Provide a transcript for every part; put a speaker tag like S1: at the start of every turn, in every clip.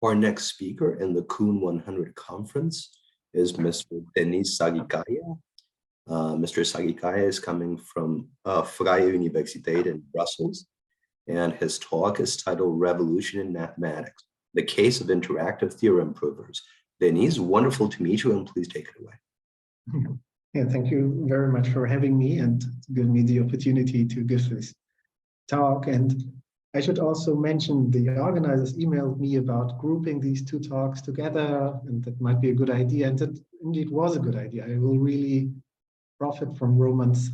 S1: Our next speaker in the Kuhn 100 conference is Mr. Deniz Sarikaya. Mr. Sarikaya is coming from Vrije Universiteit in Brussels, and his talk is titled Revolution in Mathematics, the Case of Interactive Theorem Provers. Deniz, wonderful to meet you, and please take it away.
S2: Yeah, thank you very much for having me and giving me the opportunity to give this talk. And I should also mention the organizers emailed me about grouping these two talks together, and that might be a good idea. And that indeed was a good idea. I will really profit from Roman's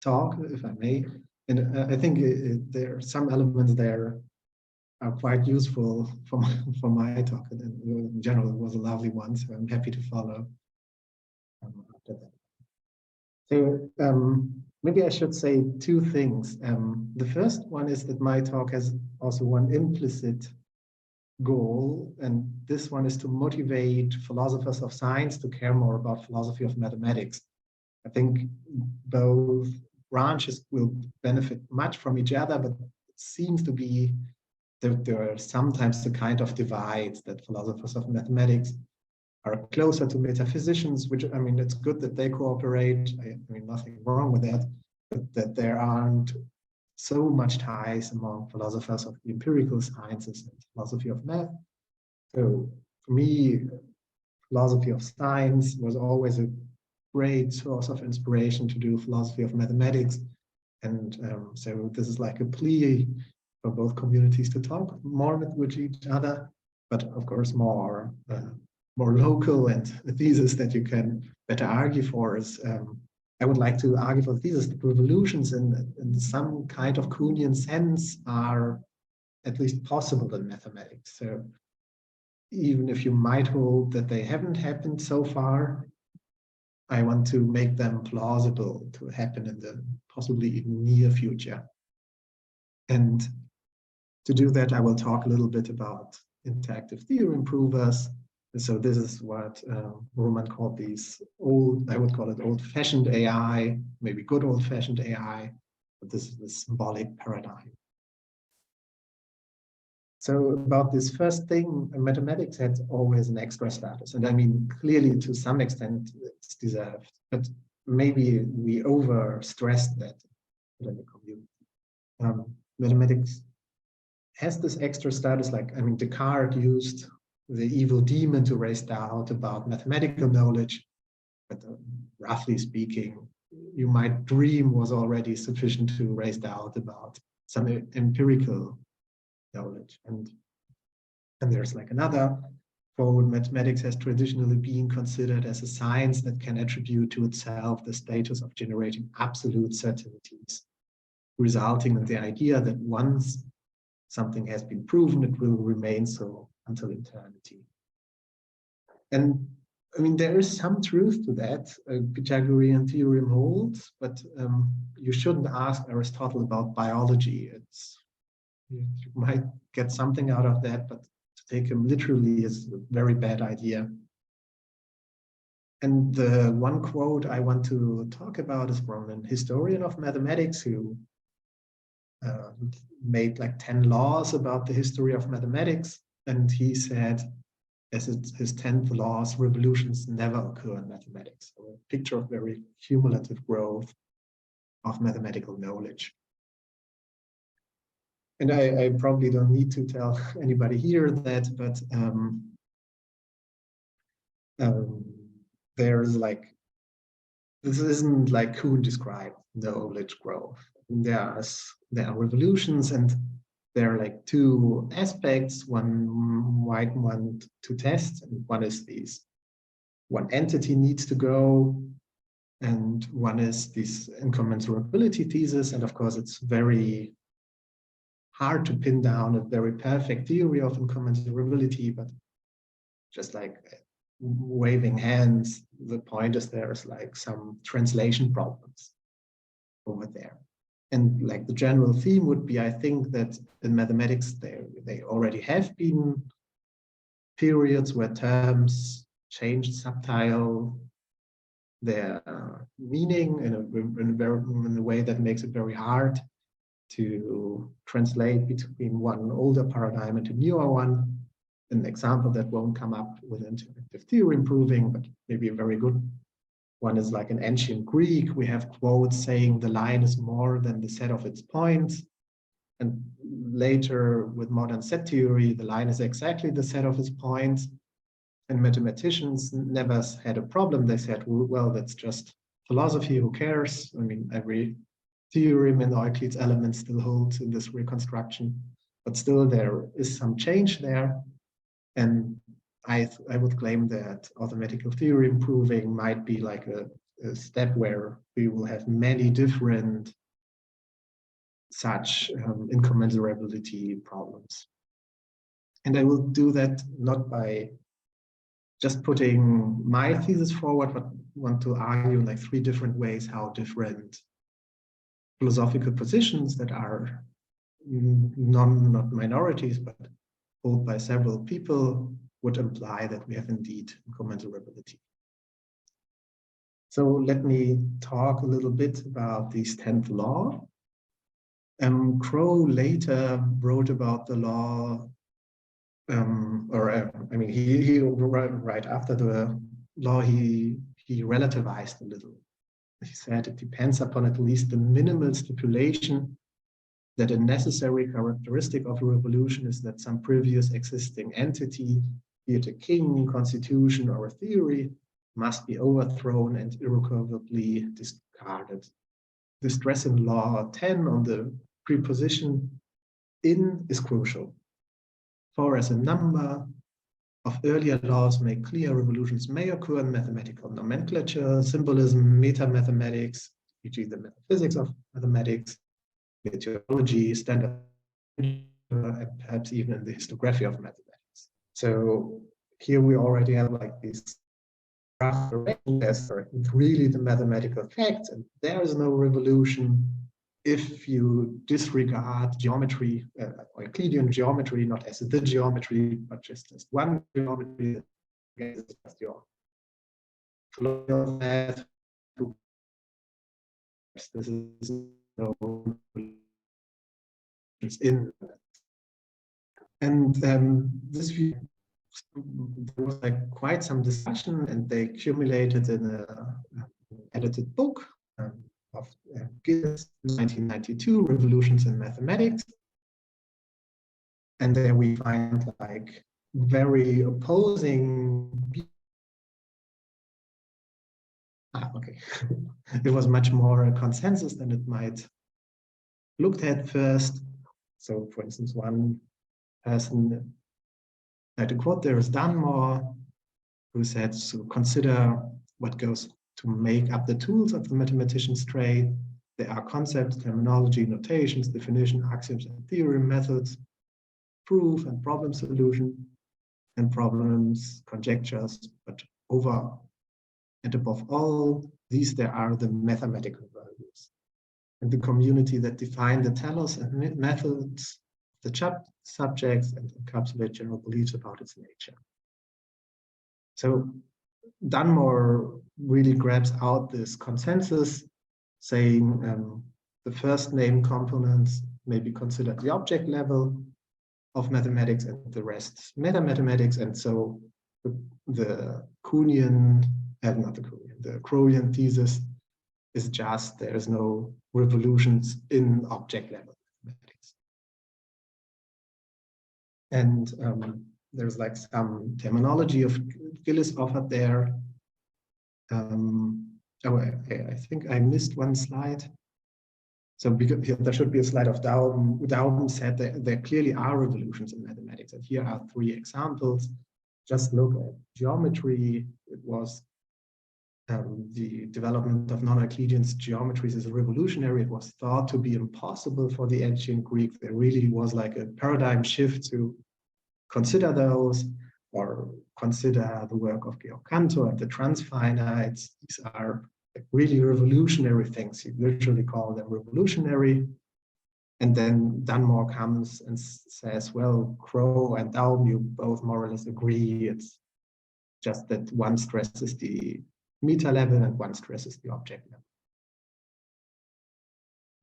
S2: talk, if I may. And I think there are some elements there are quite useful for my talk. And in general, it was a lovely one, so I'm happy to follow after that. So maybe I should say two things. The first one is that my talk has also one implicit goal, and this one is to motivate philosophers of science to care more about philosophy of mathematics. I think both branches will benefit much from each other, but it seems to be that there are sometimes the kind of divides that philosophers of mathematics are closer to metaphysicians, which, I mean, it's good that they cooperate. I mean, nothing wrong with that, but that there aren't so much ties among philosophers of the empirical sciences and philosophy of math. So for me, philosophy of science was always a great source of inspiration to do philosophy of mathematics. And so this is like a plea for both communities to talk more with each other, but of course more local, and a thesis that you can better argue for is, I would like to argue for the thesis that revolutions in some kind of Kuhnian sense are at least possible in mathematics. So even if you might hold that they haven't happened so far, I want to make them plausible to happen in the possibly even near future. And to do that, I will talk a little bit about interactive theorem provers. So this is what Roman called these old, I would call it old-fashioned AI, maybe good old-fashioned AI, but this is the symbolic paradigm. So about this first thing, mathematics had always an extra status. And I mean, clearly to some extent it's deserved, but maybe we overstressed that in the community. Mathematics has this extra status, like, I mean, Descartes used the evil demon to raise doubt about mathematical knowledge, but roughly speaking, you might dream was already sufficient to raise doubt about some empirical knowledge. And there's like another quote: mathematics has traditionally been considered as a science that can attribute to itself the status of generating absolute certainties, resulting in the idea that once something has been proven, it will remain so until eternity. And I mean, there is some truth to that. Pythagorean theorem holds, but you shouldn't ask Aristotle about biology. You might get something out of that, but to take him literally is a very bad idea. And the one quote I want to talk about is from an historian of mathematics who made like 10 laws about the history of mathematics. And he said, as his 10th laws, revolutions never occur in mathematics. So a picture of very cumulative growth of mathematical knowledge. And I probably don't need to tell anybody here that, but there's like, this isn't like Kuhn described knowledge growth. There are revolutions, and there are like two aspects one might want to test. And one is one entity needs to go, and one is this incommensurability thesis. And of course, it's very hard to pin down a very perfect theory of incommensurability, but just like waving hands, the point is there's like some translation problems over there. And like the general theme would be, I think that in mathematics, they already have been periods where terms changed subtile their meaning in a way that makes it very hard to translate between one older paradigm and a newer one. an example that won't come up with interactive theorem proving, but maybe a very good one is like in ancient Greek. We have quotes saying the line is more than the set of its points. And later with modern set theory, the line is exactly the set of its points. And mathematicians never had a problem. They said, well, that's just philosophy, who cares? I mean, every theorem in Euclid's Elements still holds in this reconstruction, but still there is some change there. And I would claim that arithmetical theorem proving might be like a step where we will have many different such incommensurability problems. And I will do that not by just putting my thesis forward, but want to argue like 3 different ways how different philosophical positions that are not minorities, but held by several people would imply that we have indeed incommensurability. So let me talk a little bit about this 10th law. CROWE later wrote about the law, I mean, he right after the law, he relativized a little. He said it depends upon at least the minimal stipulation that a necessary characteristic of a revolution is that some previous existing entity, be it a king, constitution, or a theory, must be overthrown and irrevocably discarded. The stress in law 10 on the preposition in is crucial. For as a number of earlier laws make clear, revolutions may occur in mathematical nomenclature, symbolism, meta-mathematics, e.g. the metaphysics of mathematics, meteorology, standard, and perhaps even in the historiography of mathematics. So here we already have like this rough direction as really the mathematical facts, and there is no revolution if you disregard geometry, or Euclidean geometry, not as the geometry, but just as one geometry. This is just your colonial math. This is no in. And this view, there was like quite some discussion, and they accumulated in an edited book of Deniz, 1992, Revolutions in Mathematics. And there we find like very opposing. Okay. It was much more a consensus than it might looked at first. So for instance, one person, I to quote, there is Dunmore, who said, so consider what goes to make up the tools of the mathematician's trade. There are concepts, terminology, notations, definition, axioms, and theorem methods, proof and problem solution, and problems, conjectures, but over and above all these, there are the mathematical values and the community that define the telos and methods, the subjects, and encapsulate general beliefs about its nature. So Dunmore really grabs out this consensus, saying the first named components may be considered the object level of mathematics and the rest meta-mathematics. And so the Kuhnian, not the Kuhnian, the CROWEan thesis is just there is no revolutions in object level mathematics. And there's like some terminology of Gillis offered there. I think I missed one slide. So because there should be a slide of Dauben. Dauben said that there clearly are revolutions in mathematics. And here are 3 examples. Just look at geometry. It was the development of non-Euclidean geometries is revolutionary. It was thought to be impossible for the ancient Greek. There really was like a paradigm shift to consider those, or consider the work of Georg Cantor and the transfinites. These are like really revolutionary things. You literally call them revolutionary. And then Dunmore comes and says, well, CROWE and Dauben, you both more or less agree. It's just that one stresses the meta level and one stresses the object level.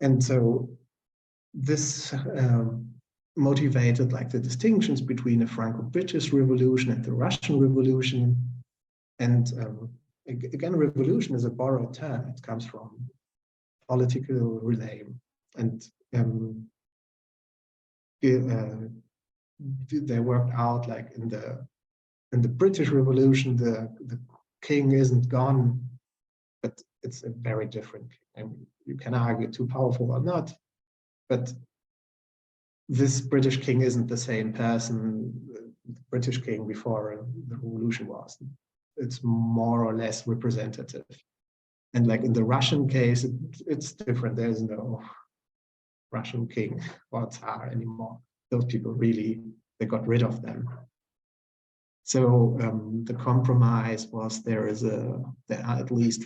S2: And so this motivated like the distinctions between the Franco-British Revolution and the Russian Revolution. And again, revolution is a borrowed term. It comes from political relay. And they worked out like in the British Revolution, the king isn't gone, but it's a very different king. I mean, you can argue too powerful or not, but this British king isn't the same person the British king before the revolution was. It's more or less representative. And like in the Russian case, it's different. There's no Russian king or Tsar anymore. Those people really, they got rid of them. So the compromise was there are at least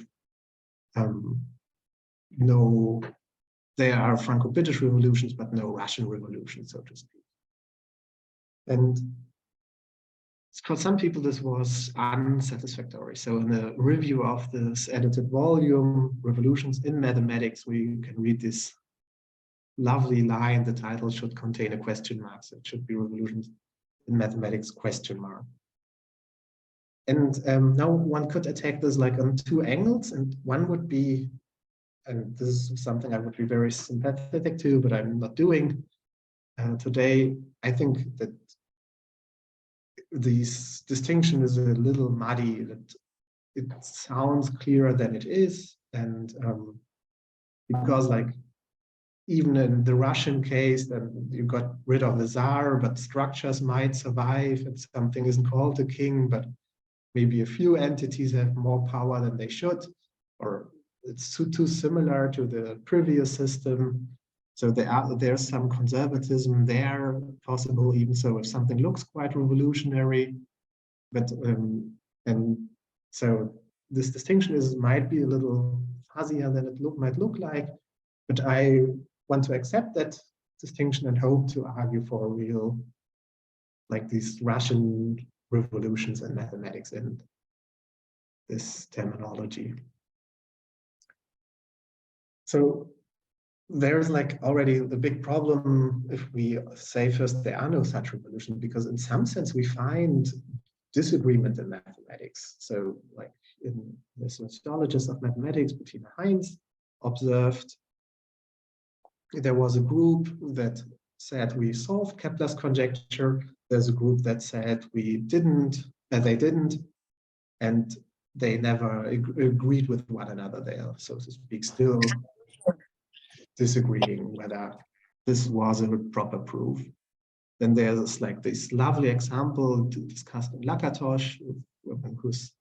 S2: there are Franco-British revolutions, but no Russian revolution, so to speak. And for some people, this was unsatisfactory. So in a review of this edited volume, Revolutions in Mathematics, we can read this lovely line: the title should contain a question mark. So it should be Revolutions in Mathematics ? And now one could attack this like on two angles, and one would be, and this is something I would be very sympathetic to, but I'm not doing today. I think that this distinction is a little muddy, that it sounds clearer than it is. And because like even in the Russian case, then you got rid of the Tsar, but structures might survive and something isn't called a king, but maybe a few entities have more power than they should, or it's too similar to the previous system. So there's some conservatism there possible, even so if something looks quite revolutionary. But and so this distinction might be a little fuzzier than it might look like, but I want to accept that distinction and hope to argue for a real, like these Russian revolutions in mathematics and this terminology. So there's like already the big problem if we say first there are no such revolutions, because in some sense we find disagreement in mathematics. So like in the sociologist of mathematics, Bettina Heinz, observed there was a group that said we solved Kepler's conjecture. There's a group that said we didn't, they didn't, and they never agreed with one another. They are, so to speak, still disagreeing whether this was a proper proof. Then there's like this lovely example discussed in Lakatosh, who's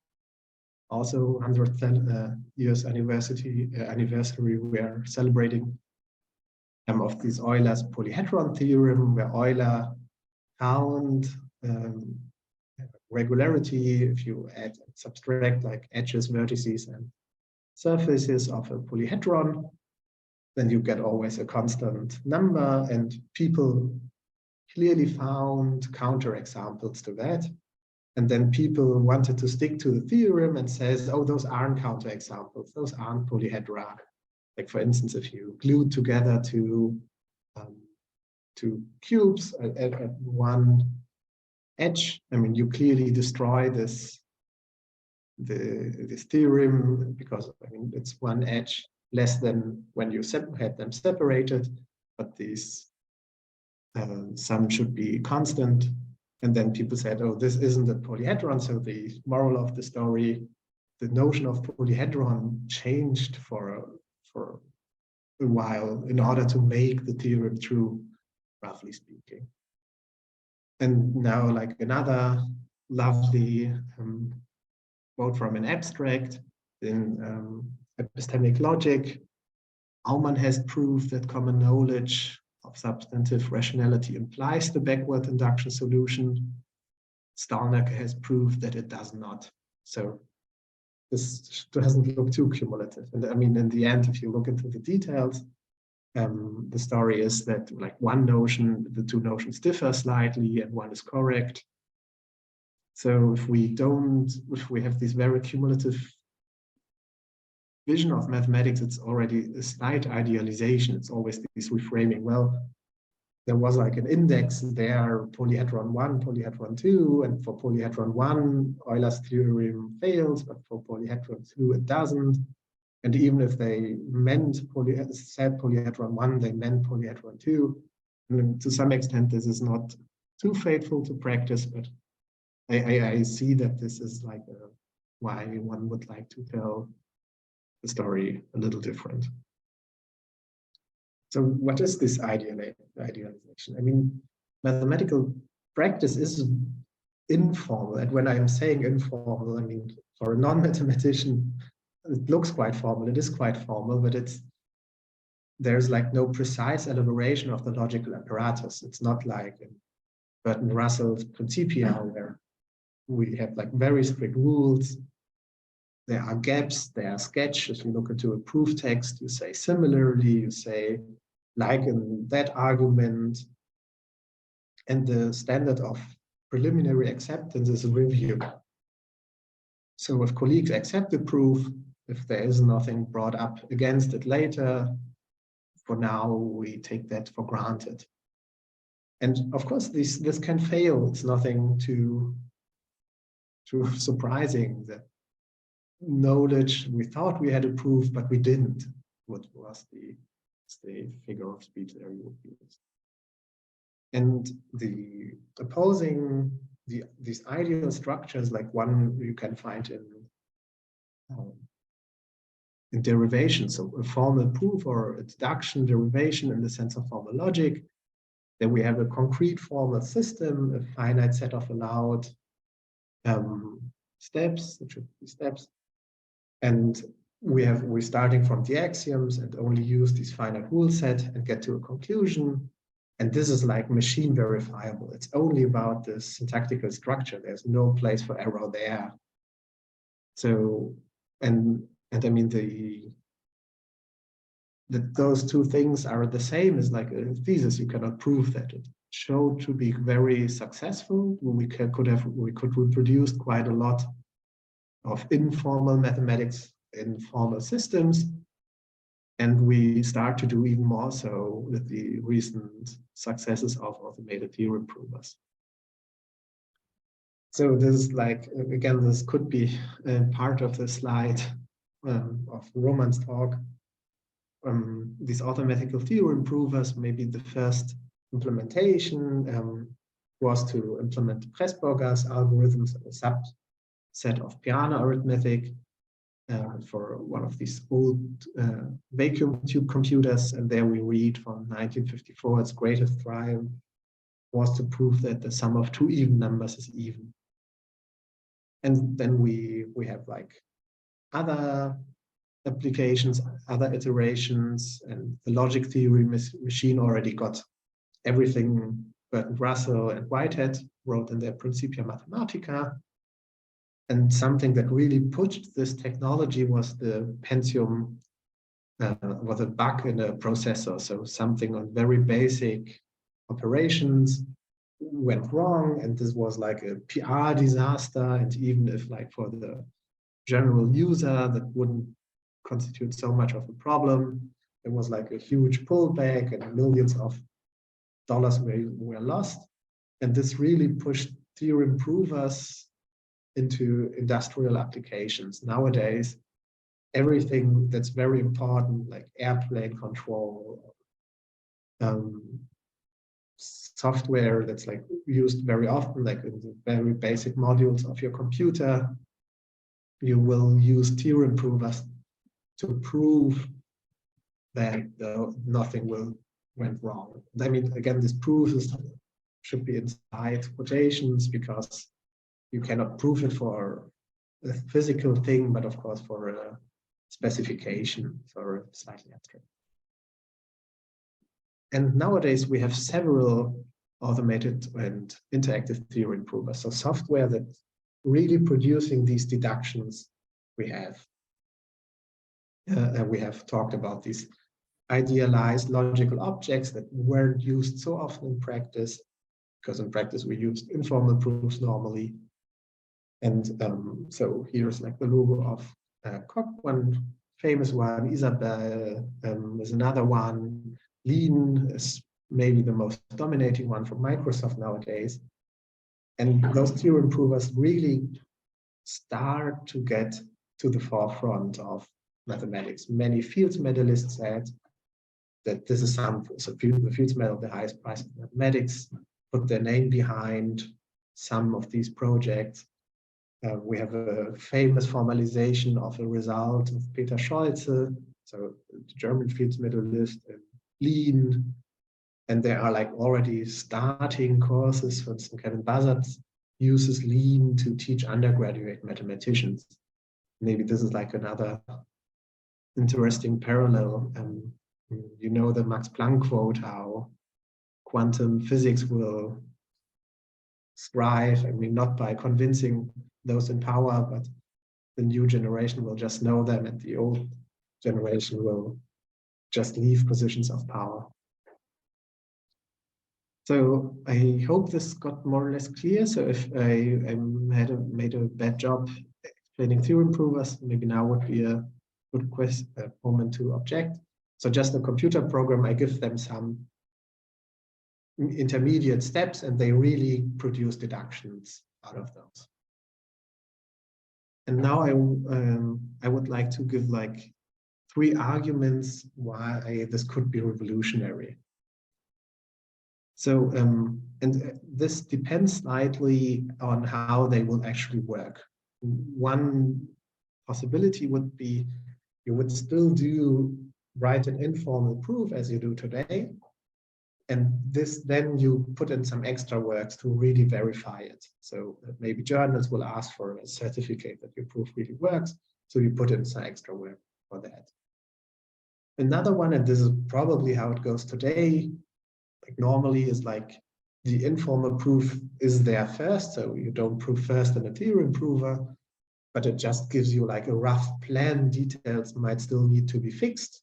S2: also 100th years anniversary we're celebrating, of this Euler's polyhedron theorem, where Euler found regularity if you add and subtract like edges, vertices, and surfaces of a polyhedron, then you get always a constant number. And people clearly found counterexamples to that. And then people wanted to stick to the theorem and says, oh, those aren't counterexamples, those aren't polyhedra. Like for instance, if you glued together two cubes at one edge, I mean, you clearly destroy this theorem, because I mean it's one edge less than when you had them separated, but these sum should be constant. And then people said, oh, this isn't a polyhedron. So the moral of the story, the notion of polyhedron changed for a while in order to make the theorem true, roughly speaking. And now like another lovely quote from an abstract in epistemic logic. Aumann has proved that common knowledge of substantive rationality implies the backward induction solution. Stalnaker has proved that it does not. So this doesn't look too cumulative. And I mean, in the end, if you look into the details, the story is that like one notion, the two notions differ slightly and one is correct. So if we have this very cumulative vision of mathematics, it's already a slight idealization. It's always this reframing. Well, there was like an index there, polyhedron 1, polyhedron 2, and for polyhedron 1, Euler's theorem fails, but for polyhedron 2, it doesn't. And even if they said polyhedron 1, they meant polyhedron 2. And to some extent, this is not too faithful to practice, but I see that this is like why one would like to tell the story a little different. So what is this idealization? I mean, mathematical practice is informal. And when I'm saying informal, I mean, for a non-mathematician, it looks quite formal. It is quite formal, but there's like no precise elaboration of the logical apparatus. It's not like in Burton Russell's Principia, where we have like very strict rules. There are gaps, there are sketches. If you look into a proof text, you say similarly, you say like in that argument. And the standard of preliminary acceptance is a review. So if colleagues accept the proof, if there is nothing brought up against it later, for now, we take that for granted. And of course, this can fail. It's nothing too surprising that knowledge, we thought we had a proof, but we didn't. What was the figure of speech there you would use? And the opposing these ideal structures, like one you can find in derivation, so a formal proof or a deduction derivation in the sense of formal logic. Then we have a concrete formal system, a finite set of allowed steps, it should be steps. And we're starting from the axioms and only use this finite rule set and get to a conclusion. And this is like machine verifiable. It's only about the syntactical structure. There's no place for error there. So, and I mean, those two things are the same as like a thesis. You cannot prove that. It showed to be very successful. We could reproduce quite a lot of informal mathematics in formal systems. And we start to do even more so with the recent successes of automated theorem provers. So this is like, again, this could be part of the slide of Roman's talk. These automatic theorem provers, maybe the first implementation was to implement Pressburger's algorithms, a subset of Peano arithmetic for one of these old vacuum tube computers. And there we read from 1954, its greatest triumph was to prove that the sum of two even numbers is even. And then we have like other applications, other iterations, and the logic theory machine already got everything Bertrand Russell and Whitehead wrote in their Principia Mathematica. And something that really pushed this technology was the Pentium, was a bug in a processor. So something on very basic operations went wrong, and this was like a PR disaster. And even if like for the general user, that wouldn't constitute so much of a problem. It was like a huge pullback and millions of dollars were lost. And this really pushed theorem provers into industrial applications. Nowadays, everything that's very important, like airplane control, software that's like used very often, like in the very basic modules of your computer, you will use theorem provers to prove that nothing went wrong. I mean, again, this proof should be inside quotations because you cannot prove it for a physical thing, but of course for a specification, for slightly abstract. And nowadays we have several automated and interactive theorem provers. So software that's really producing these deductions we have. And we have talked about these idealized logical objects that weren't used so often in practice, because in practice we used informal proofs normally. And so here's like the logo of Koch, one famous one. Isabel is another one. Lean is maybe the most dominating one from Microsoft nowadays. And those theorem provers really start to get to the forefront of mathematics. Many Fields medalists said that this is the Fields Medal, the highest prize of mathematics, put their name behind some of these projects. We have a famous formalization of a result of Peter Scholze, so the German Fields medalist in Lean. And there are like already starting courses. For instance, Kevin Buzzard uses Lean to teach undergraduate mathematicians. Maybe this is like another interesting parallel. You know the Max Planck quote, how quantum physics will strive, I mean, not by convincing those in power, but the new generation will just know them and the old generation will just leave positions of power. So I hope this got more or less clear. So if I made a bad job explaining theorem provers, maybe now would be a good moment to object. So just a computer program, I give them some intermediate steps and they really produce deductions out of those. And now I would like to give like 3 arguments why this could be revolutionary. So, and this depends slightly on how they will actually work. One possibility would be you would still write an informal proof as you do today. And then you put in some extra works to really verify it. So maybe journals will ask for a certificate that your proof really works. So you put in some extra work for that. Another one, and this is probably how it goes today, like normally is like the informal proof is there first. So you don't prove first in a theorem prover, but it just gives you like a rough plan. Details might still need to be fixed.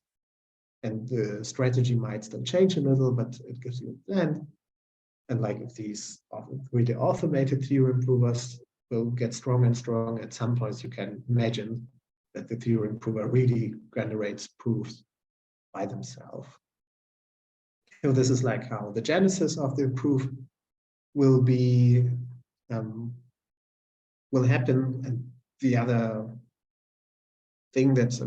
S2: And the strategy might still change a little, but it gives you a plan. And like if these really automated theorem provers will get strong and strong, at some points you can imagine that the theorem prover really generates proofs by themselves. So this is like how the genesis of the proof will be, will happen. And the other thing that's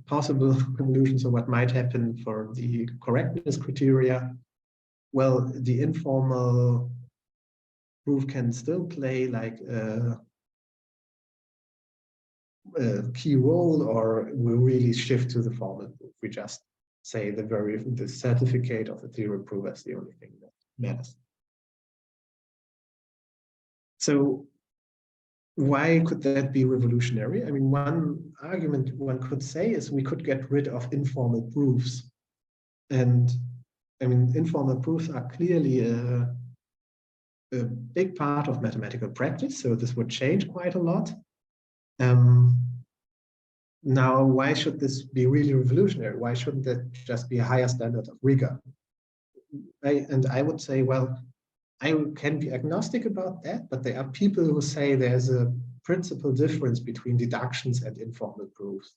S2: possible conclusion. So what might happen for the correctness criteria? Well, the informal proof can still play like a key role, or we really shift to the formal proof. We just say the certificate of the theorem prover is the only thing that matters. So why could that be revolutionary? I mean, one argument one could say is we could get rid of informal proofs. And I mean, informal proofs are clearly a big part of mathematical practice. So this would change quite a lot. Now, why should this be really revolutionary? Why shouldn't that just be a higher standard of rigor? And I would say, well, I can be agnostic about that, but there are people who say there's a principal difference between deductions and informal proofs.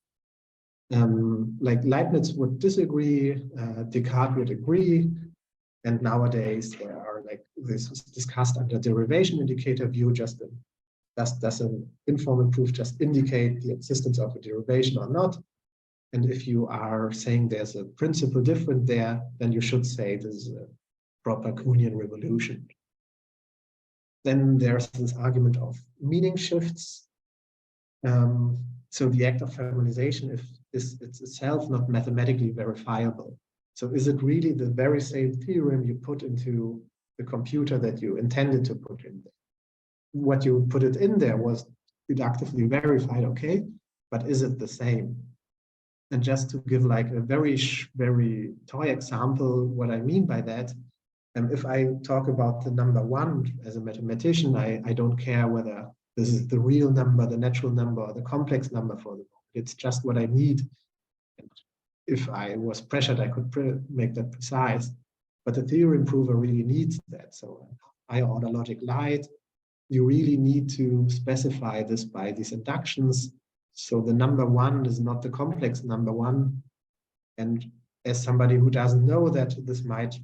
S2: Like Leibniz would disagree, Descartes would agree, and nowadays there are like this was discussed under derivation indicator view. Just does an informal proof just indicate the existence of a derivation or not? And if you are saying there's a principal difference there, then you should say this is a proper Kuhnian revolution. Then there's this argument of meaning shifts. So the act of formalization is itself not mathematically verifiable. So is it really the very same theorem you put into the computer that you intended to put in there? What you put it in there was deductively verified, okay, but is it the same? And just to give like a very toy example, what I mean by that, if I talk about the number 1 as a mathematician, I don't care whether this is the real number, the natural number, or the complex number for the moment. It's just what I need. And if I was pressured, I could make that precise. But the theorem prover really needs that. So higher order logic light, you really need to specify this by these inductions. So the number 1 is not the complex number 1. And as somebody who doesn't know that this might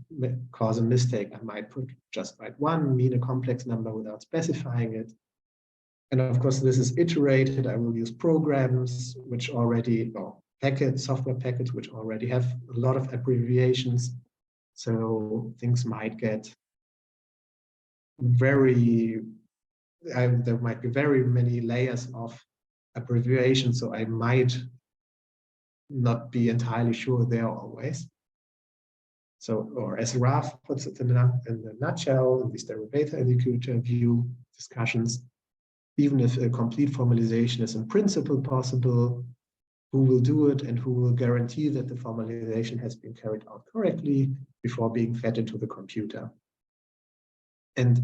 S2: cause a mistake, I might just write 1, mean a complex number without specifying it. And of course, this is iterated. I will use programs which already, or software packets which already have a lot of abbreviations. So things might get there might be very many layers of abbreviation. So I might not be entirely sure there always. So, or as Raf puts it in the nutshell, in these derivative indicator view discussions, even if a complete formalization is in principle possible, who will do it and who will guarantee that the formalization has been carried out correctly before being fed into the computer? And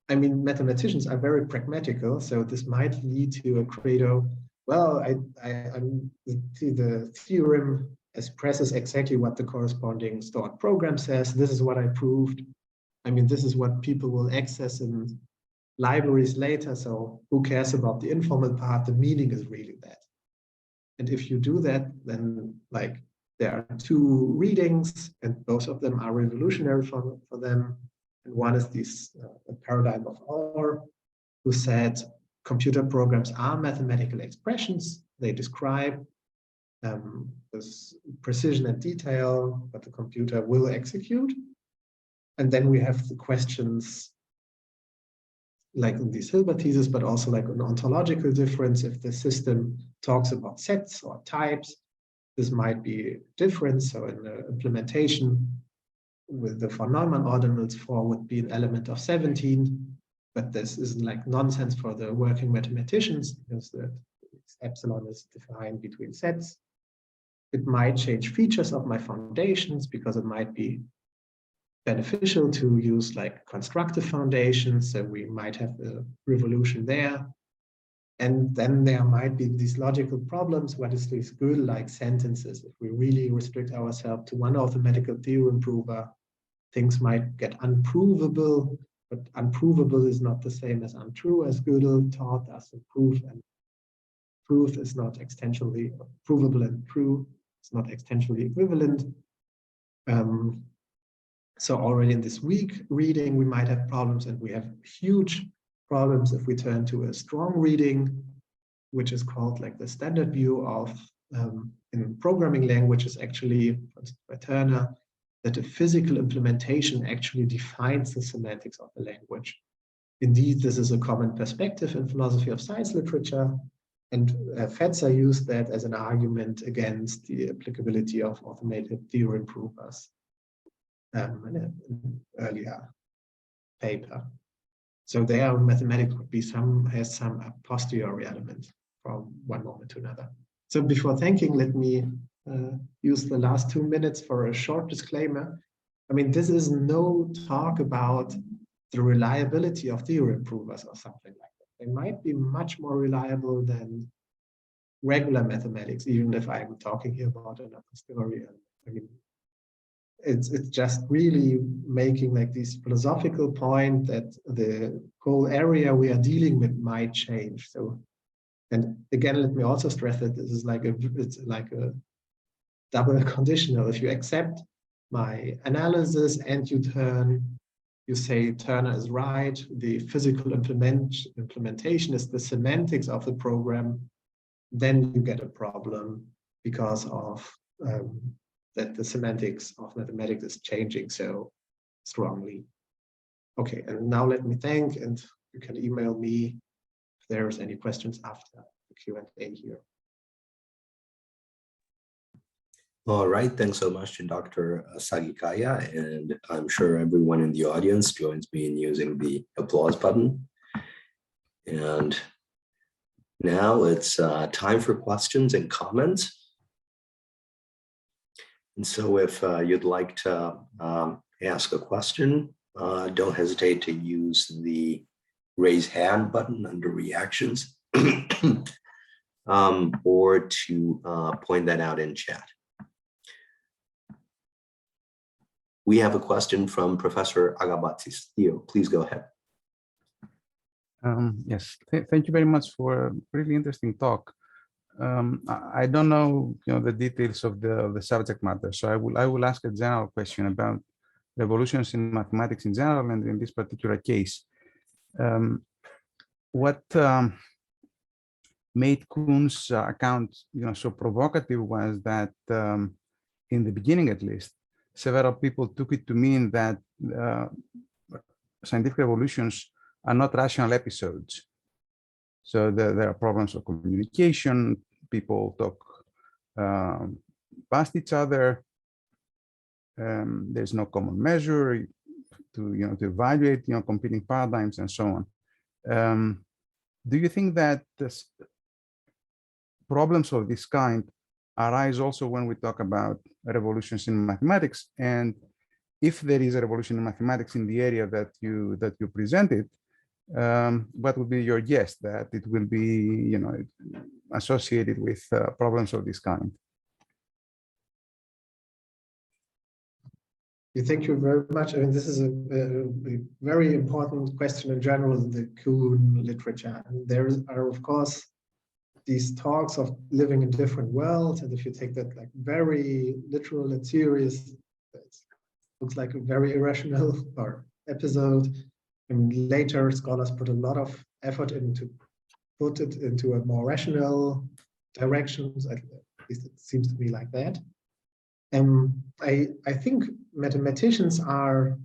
S2: I mean, mathematicians are very pragmatical, so this might lead to a credo. Well, the theorem expresses exactly what the corresponding stored program says. This is what I proved. I mean, this is what people will access in libraries later. So who cares about the informal part? The meaning is really that. And if you do that, then like there are 2 readings, and both of them are revolutionary for them. And one is this paradigm of Orr, who said computer programs are mathematical expressions. They describe with precision and detail what the computer will execute. And then we have the questions like in these Hilbert thesis, but also like an ontological difference. If the system talks about sets or types, this might be different. So in the implementation with the von Neumann ordinals, 4 would be an element of 17, but this is like nonsense for the working mathematicians because the epsilon is defined between sets. It might change features of my foundations because it might be beneficial to use like constructive foundations. So we might have a revolution there. And then there might be these logical problems. What is these Gödel-like sentences? If we really restrict ourselves to one arithmetical theorem prover, things might get unprovable, but unprovable is not the same as untrue, as Gödel taught us. Proof and truth is not extensionally provable, and true is not extensionally equivalent. So already in this weak reading, we might have problems, and we have huge problems if we turn to a strong reading, which is called like the standard view of in programming languages, actually by Turner, that a physical implementation actually defines the semantics of the language. Indeed, this is a common perspective in philosophy of science literature, and Fetzer used that as an argument against the applicability of automated theorem provers in an earlier paper. So there, mathematics would be has some a posteriori element from one moment to another. So before thanking, let me use the last 2 minutes for a short disclaimer. I mean, this is no talk about the reliability of theorem provers or something like that. They might be much more reliable than regular mathematics, even if I'm talking here about an a posteriori. I mean, it's just really making like this philosophical point that the whole area we are dealing with might change. So, and again, let me also stress that this is it's like a double conditional. If you accept my analysis and you say Turner is right, the physical implementation is the semantics of the program, then you get a problem because of that the semantics of mathematics is changing so strongly. Okay, and now let me thank, and you can email me if there's any questions after the Q&A here.
S1: All right, thanks so much to Dr. Sarikaya, and I'm sure everyone in the audience joins me in using the applause button. And now it's time for questions and comments. And so if you'd like to ask a question, don't hesitate to use the raise hand button under reactions or to point that out in chat. We have a question from Professor Agabatis. Theo, please go ahead.
S3: Yes, thank you very much for a really interesting talk. I don't know, the details of the subject matter. So I will ask a general question about revolutions in mathematics in general, and in this particular case, what made Kuhn's account, so provocative was that in the beginning, at least, several people took it to mean that scientific revolutions are not rational episodes. So there are problems of communication. People talk past each other. There's no common measure to evaluate competing paradigms and so on. Do you think that problems of this kind arise also when we talk about revolutions in mathematics? And if there is a revolution in mathematics in the area that you presented, what would be your guess that it will be, associated with problems of this kind?
S2: Thank you very much. I mean, this is a very important question in general in the Kuhn literature. And there are, of course, these talks of living in different worlds. And if you take that like very literal and serious, it looks like a very irrational or episode. And later, scholars put a lot of effort into put it into a more rational direction. At least it seems to be like that. I think mathematicians are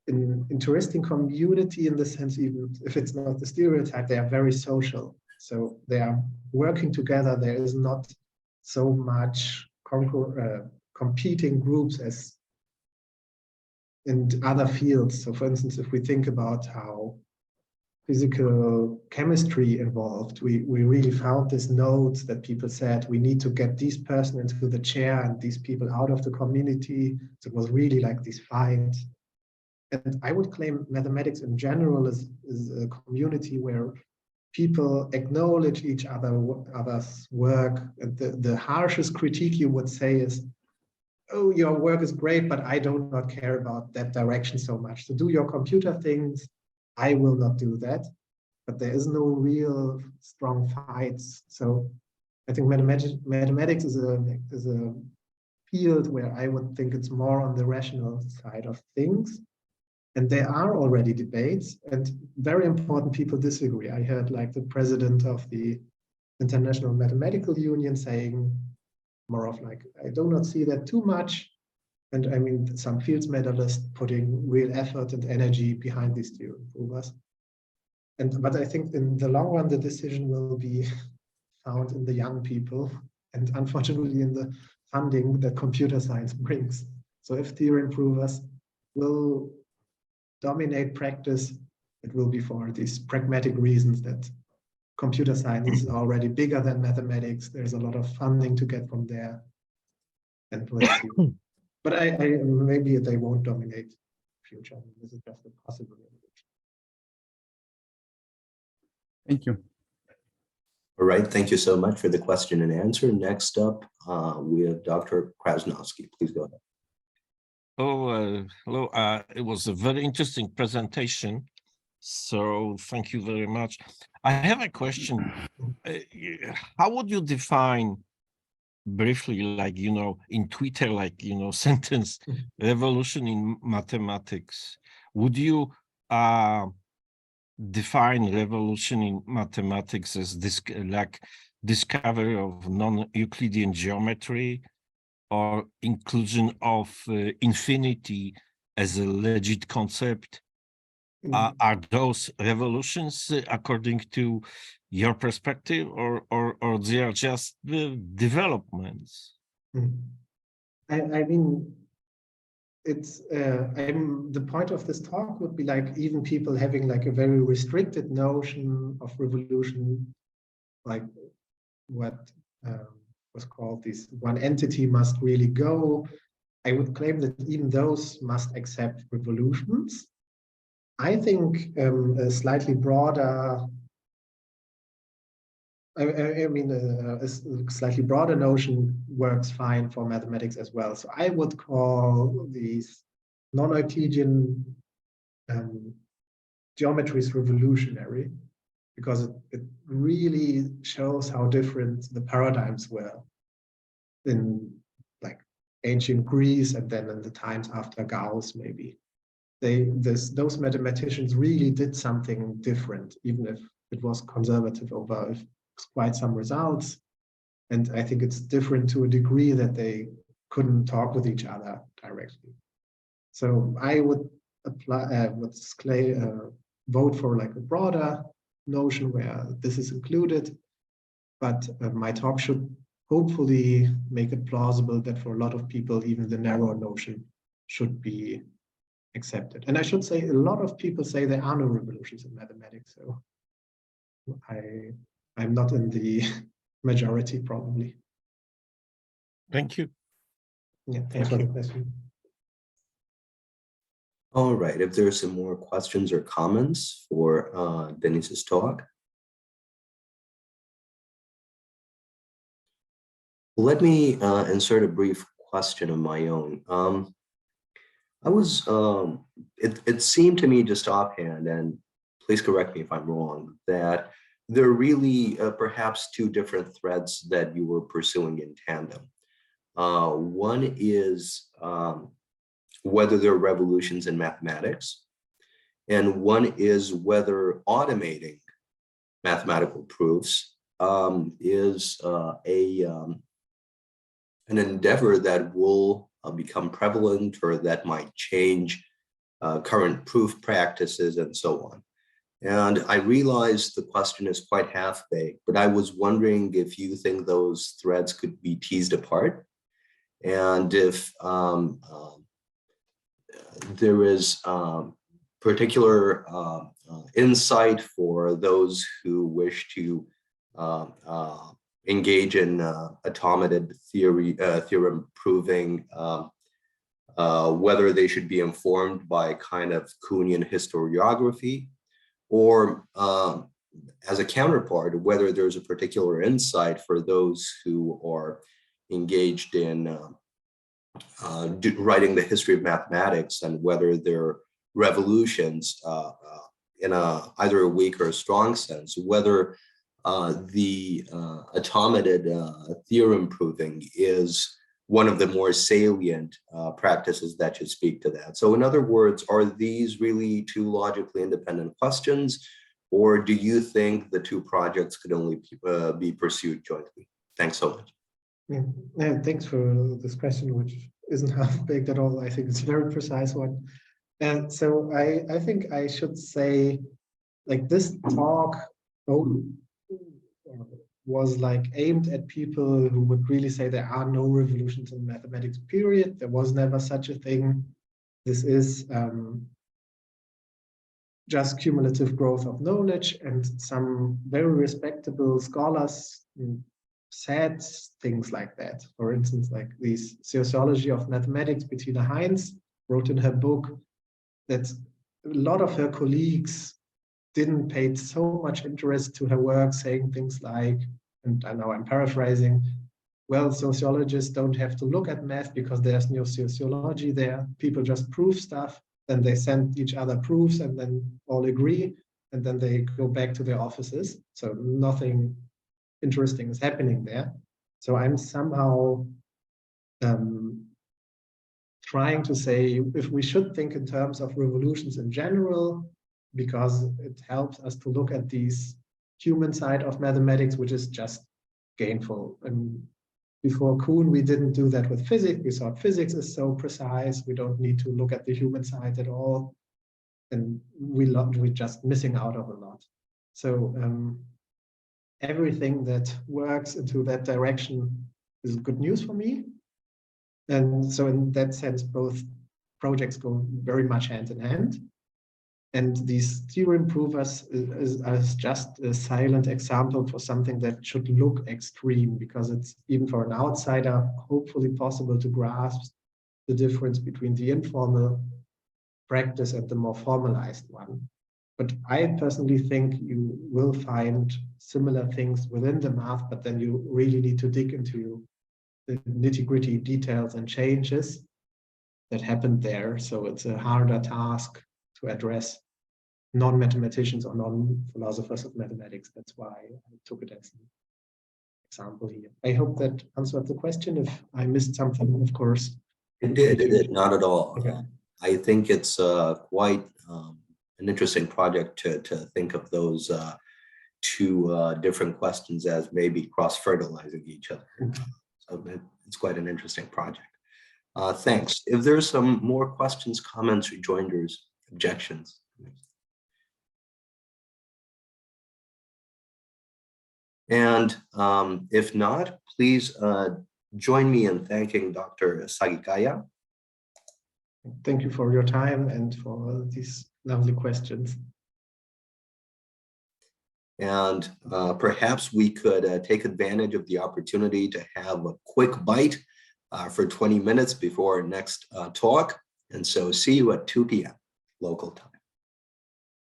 S2: an interesting community in the sense, even if it's not the stereotype, they are very social. So they are working together. There is not so much competing groups as in other fields. So for instance, if we think about how physical chemistry evolved, we really found these nodes that people said, we need to get this person into the chair and these people out of the community. So it was really like this fight. And I would claim mathematics in general is a community where people acknowledge each other's work. And the harshest critique you would say is, oh, your work is great, but I do not care about that direction so much. So do your computer things. I will not do that. But there is no real strong fights. So I think mathematics is a field where I would think it's more on the rational side of things. And there are already debates, and very important people disagree. I heard like the president of the International Mathematical Union saying more of like, I do not see that too much. And I mean, some fields medalists putting real effort and energy behind these theorem provers. But I think in the long run, the decision will be found in the young people, and unfortunately in the funding that computer science brings. So if theorem provers will dominate practice, it will be for these pragmatic reasons that computer science is already bigger than mathematics. There's a lot of funding to get from there. And we'll see. But I maybe they won't dominate the future. I mean, this is just a possibility.
S3: Thank you.
S1: All right, thank you so much for the question and answer. Next up, we have Dr. Krasnowski. Please go ahead.
S4: Oh, hello. It was a very interesting presentation. So thank you very much. I have a question. How would you define briefly, like, in Twitter, like, sentence, revolution in mathematics? Would you define revolution in mathematics as this, like, discovery of non-Euclidean geometry, or inclusion of infinity as a legit concept? Are those revolutions according to your perspective, or they are just developments?
S2: I mean, it's the point of this talk would be like even people having like a very restricted notion of revolution, like what was called this one entity must really go. I would claim that even those must accept revolutions. I think a slightly broader, a slightly broader notion works fine for mathematics as well. So I would call these non-Euclidean geometries revolutionary. because it really shows how different the paradigms were in like ancient Greece and then in the times after Gauss, maybe. Those mathematicians really did something different, even if it was conservative over quite some results. And I think it's different to a degree that they couldn't talk with each other directly. So I would vote for like a broader notion where this is included, but my talk should hopefully make it plausible that for a lot of people, even the narrow notion should be accepted. And I should say, a lot of people say there are no revolutions in mathematics, so I'm not in the majority, probably.
S4: Thank you.
S2: Yeah, thanks for the question.
S1: All right, if there are some more questions or comments for Deniz's talk. Let me insert a brief question of my own. It seemed to me just offhand, and please correct me if I'm wrong, that there are really perhaps two different threads that you were pursuing in tandem. One is whether there are revolutions in mathematics, and one is whether automating mathematical proofs is an endeavor that will become prevalent or that might change current proof practices and so on. And I realize the question is quite half-baked, but I was wondering if you think those threads could be teased apart, and if there is particular insight for those who wish to engage in automated theorem proving, whether they should be informed by kind of Kuhnian historiography, or as a counterpart, whether there's a particular insight for those who are engaged in writing the history of mathematics, and whether there are revolutions in either a weak or a strong sense, whether the automated theorem proving is one of the more salient practices that should speak to that. So in other words, are these really two logically independent questions, or do you think the two projects could only be pursued jointly? Thanks so much.
S2: Yeah, thanks for this question, which isn't half-baked at all. I think it's a very precise one. And so I think I should say, like, this talk was like aimed at people who would really say there are no revolutions in mathematics, period. There was never such a thing. This is just cumulative growth of knowledge, and some very respectable scholars said things like that. For instance, like this Sociology of Mathematics, Bettina Heinz wrote in her book that a lot of her colleagues didn't pay so much interest to her work, saying things like, and I know I'm paraphrasing, well, sociologists don't have to look at math because there's no sociology there. People just prove stuff, then they send each other proofs and then all agree, and then they go back to their offices. So nothing interesting is happening there. So I'm somehow trying to say, if we should think in terms of revolutions in general, because it helps us to look at these human side of mathematics, which is just gainful. And before Kuhn, we didn't do that with physics. We thought physics is so precise, we don't need to look at the human side at all. And we're just missing out on a lot. So everything that works into that direction is good news for me. And so in that sense, both projects go very much hand in hand. And these theorem provers is just a silent example for something that should look extreme, because it's, even for an outsider, hopefully possible to grasp the difference between the informal practice and the more formalized one. But I personally think you will find similar things within the math, but then you really need to dig into the nitty-gritty details and changes that happened there. So it's a harder task to address. non-mathematicians or non-philosophers of mathematics. That's why I took it as an example here. I hope that answered the question. If I missed something, of course.
S1: It did, not at all.
S2: Okay.
S1: I think it's quite an interesting project to think of those two different questions as maybe cross-fertilizing each other. So it's quite an interesting project. Thanks. If there's some more questions, comments, rejoinders, objections. And if not, please join me in thanking Dr. Sarikaya.
S2: Thank you for your time and for these lovely questions.
S1: And perhaps we could take advantage of the opportunity to have a quick bite for 20 minutes before our next talk. And so see you at 2 p.m. local time.